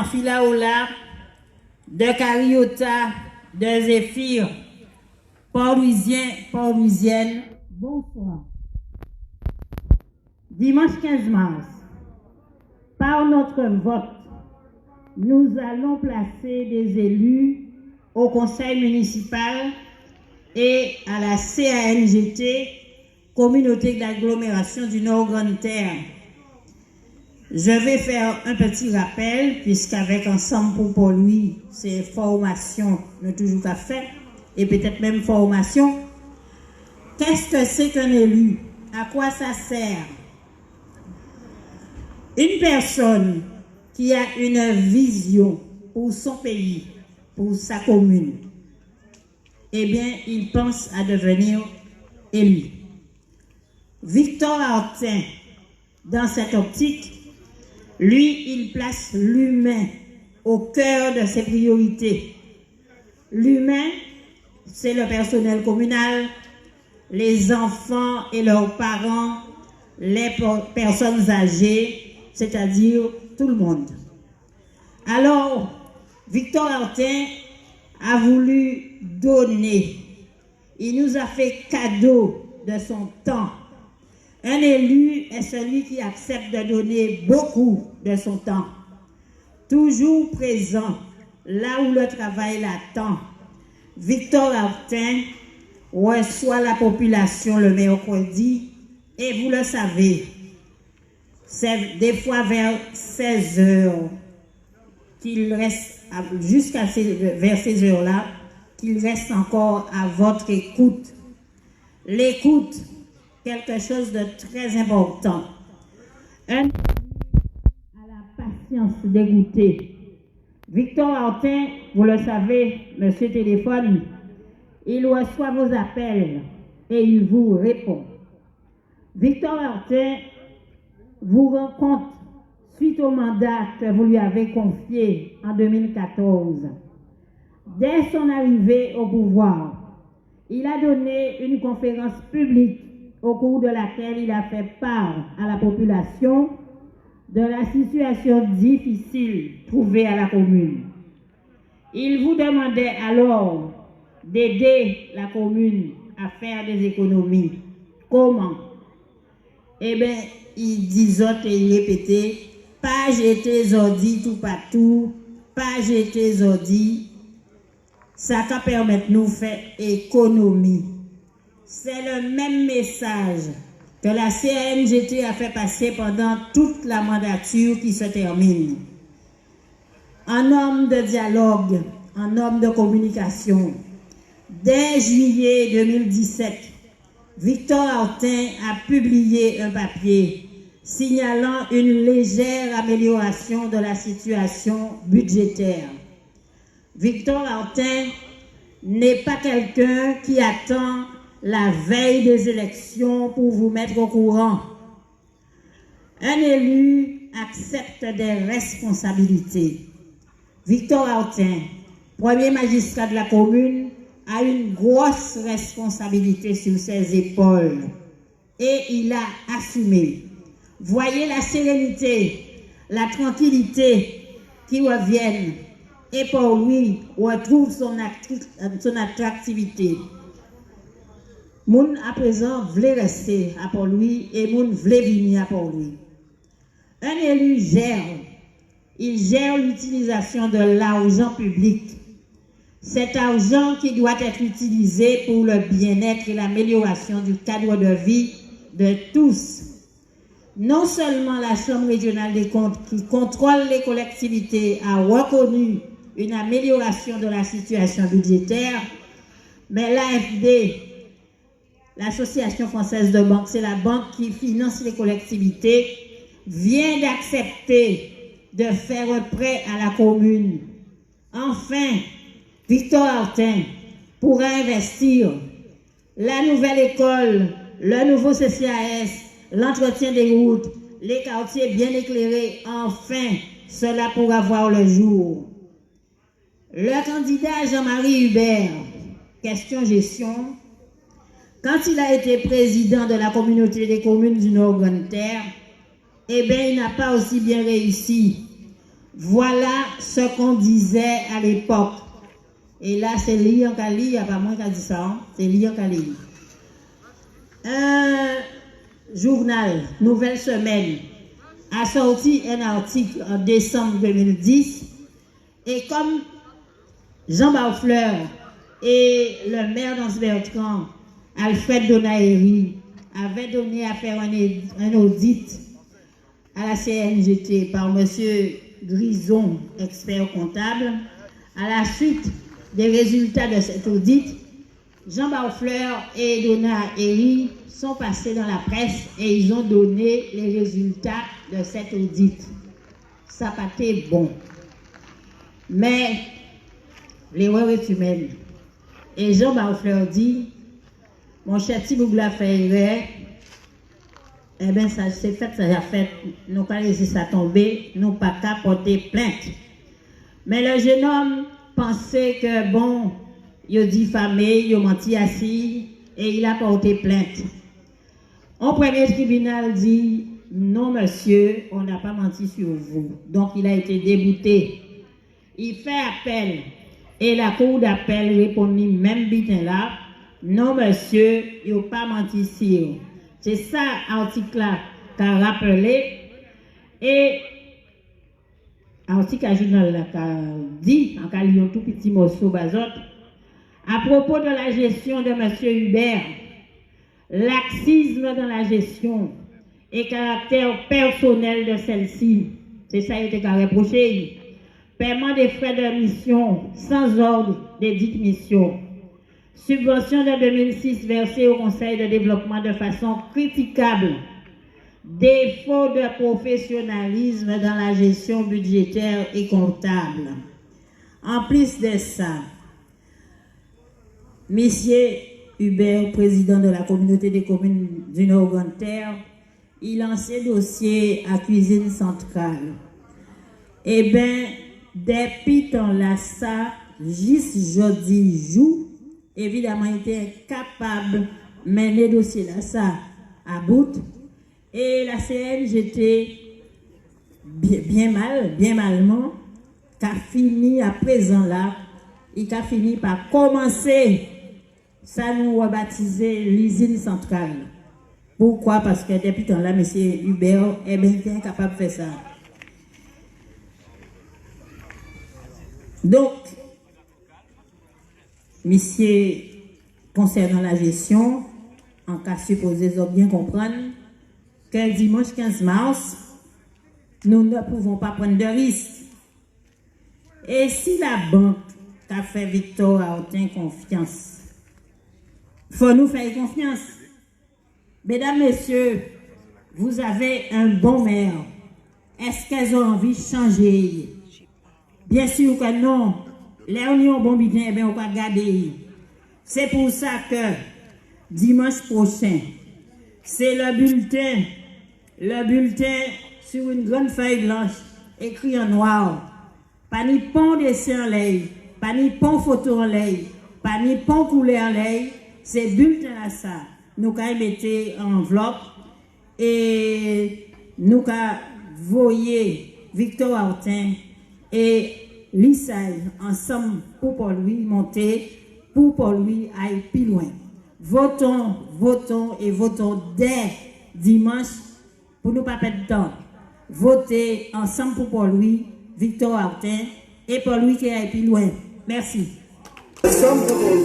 Amphilaola, de Cariota, de Zéphyr, Port-Louisienne, bonsoir. Dimanche 15 mars, par notre vote, nous allons placer des élus au conseil municipal et à la CANGT, Communauté d'agglomération du Nord-Grande-Terre. Je vais faire un petit rappel, puisqu'avec Ensemble pour lui, c'est formation, ne toujours qu'à faire, et peut-être même formation. Qu'est-ce que c'est qu'un élu? À quoi ça sert? Une personne qui a une vision pour son pays, pour sa commune, eh bien, il pense à devenir élu. Victor Artin, dans cette optique, lui, il place l'humain au cœur de ses priorités. L'humain, c'est le personnel communal, les enfants et leurs parents, les personnes âgées, c'est-à-dire tout le monde. Alors, Victor Artin a voulu donner. Il nous a fait cadeau de son temps. Un élu est celui qui accepte de donner beaucoup de son temps. Toujours présent, là où le travail l'attend. Victor Artin reçoit la population le mercredi et vous le savez, c'est des fois vers 16 heures qu'il reste, jusqu'à vers ces heures-là, qu'il reste encore à votre écoute. L'écoute, quelque chose de très important. Un à la patience d'écouter. Victor Artin, vous le savez, monsieur téléphone, il reçoit vos appels et il vous répond. Victor Artin vous rencontre suite au mandat que vous lui avez confié en 2014. Dès son arrivée au pouvoir, il a donné une conférence publique au cours de laquelle il a fait part à la population de la situation difficile trouvée à la commune. Il vous demandait alors d'aider la commune à faire des économies. Comment? Eh bien, il disait et il répétait, pas jeter zordi tout partout, pas jeter zordi, ça va permettre de nous faire économie. C'est le même message que la CNGT a fait passer pendant toute la mandature qui se termine. En homme de dialogue, en homme de communication, dès juillet 2017, Victor Artin a publié un papier signalant une légère amélioration de la situation budgétaire. Victor Artin n'est pas quelqu'un qui attend la veille des élections pour vous mettre au courant. Un élu accepte des responsabilités. Victor Artin, premier magistrat de la commune, a une grosse responsabilité sur ses épaules et il a assumé. Voyez la sérénité, la tranquillité qui reviennent et pour lui retrouve son attractivité. Moun à présent voulait rester à pour lui et moun voulait venir à pour lui. Un élu gère, il gère l'utilisation de l'argent public. Cet argent qui doit être utilisé pour le bien-être et l'amélioration du cadre de vie de tous. Non seulement la Chambre régionale des comptes qui contrôle les collectivités a reconnu une amélioration de la situation budgétaire, mais l'AFD, l'Association française de banque, c'est la banque qui finance les collectivités, vient d'accepter de faire un prêt à la commune. Enfin, Victor Artin pourra investir la nouvelle école, le nouveau CCAS, l'entretien des routes, les quartiers bien éclairés. Enfin, cela pourra voir le jour. Le candidat Jean-Marie Hubert, question gestion, quand il a été président de la communauté des communes du Nord-Grande-Terre, eh bien, il n'a pas aussi bien réussi. Voilà ce qu'on disait à l'époque. Et là, c'est Lian Kali, il n'y a pas moins qu'à dire ça, hein? C'est Lian Kali. Un journal, Nouvelle Semaine, a sorti un article en décembre 2010. Et comme Jean Barfleur et le maire d'Anse Bertrand, Alfred Donaéry, avaient donné à faire un audit à la CNGT par M. Grison, expert comptable, à la suite des résultats de cet audit, Jean Barfleur et Donaéry sont passés dans la presse et ils ont donné les résultats de cet audit. Ça n'a pas été bon. Mais l'erreur est humaine. Et Jean Barfleur dit, mon cher Tibougla fait erreur, eh bien ça c'est fait, ça a fait, nous pas laisser ça tomber, nous pas qu'à porter plainte. Mais le jeune homme pensait que bon, il a diffamé, il a menti assis et il a porté plainte. Un premier tribunal dit, non monsieur, on n'a pas menti sur vous. Donc il a été débouté. Il fait appel et la cour d'appel répondit même bien là, non monsieur, il n'a pas menti sur vous. C'est ça l'article qu'a rappelé et l'article journal qu'a dit, en cas un tout petit morceau bazot, à propos de la gestion de M. Hubert, laxisme dans la gestion et caractère personnel de celle-ci, c'est ça qui a été reproché. Paiement des frais de mission sans ordre des dites missions. Subvention de 2006 versée au Conseil de développement de façon critiquable. Défaut de professionnalisme dans la gestion budgétaire et comptable. En plus de ça, M. Hubert, président de la communauté des communes du Nord-Grande-Terre, il lance un dossier à cuisine centrale. Eh bien, depuis temps là, ça, juste jeudi jour, évidemment, il était incapable de mener le dossier là, ça, à bout. Et la CNGT, bien malement, qu'a fini à présent là, il a fini par commencer, ça nous rebaptisé l'usine centrale. Pourquoi? Parce que depuis temps là, M. Hubert est bien incapable de faire ça. Donc, monsieur, concernant la gestion, en cas supposé, vous bien comprendre que dimanche 15 mars, nous ne pouvons pas prendre de risques. Et si la banque a fait Victor a obtenu confiance, il faut nous faire confiance. Mesdames, messieurs, vous avez un bon maire. Est-ce qu'elles ont envie de changer? Bien sûr que non. Les unions bon bien, ben on va garder. C'est pour ça que dimanche prochain, c'est le bulletin sur une grande feuille blanche, écrit en noir. Pas ni pont dessin en l'air, pas ni pont photo en l'air, pas ni pont couleur en l'air. C'est bulletin à ça. Nous allons mettre en enveloppe et nous allons voyer Victor Artin et l'ISAI ensemble pour lui monter, pour lui aller plus loin. Votons et votons dès dimanche pour ne pas perdre de temps. Votez ensemble pour lui, Victor Artin, et pour lui qui aille plus loin. Merci. Ensemble pour lui.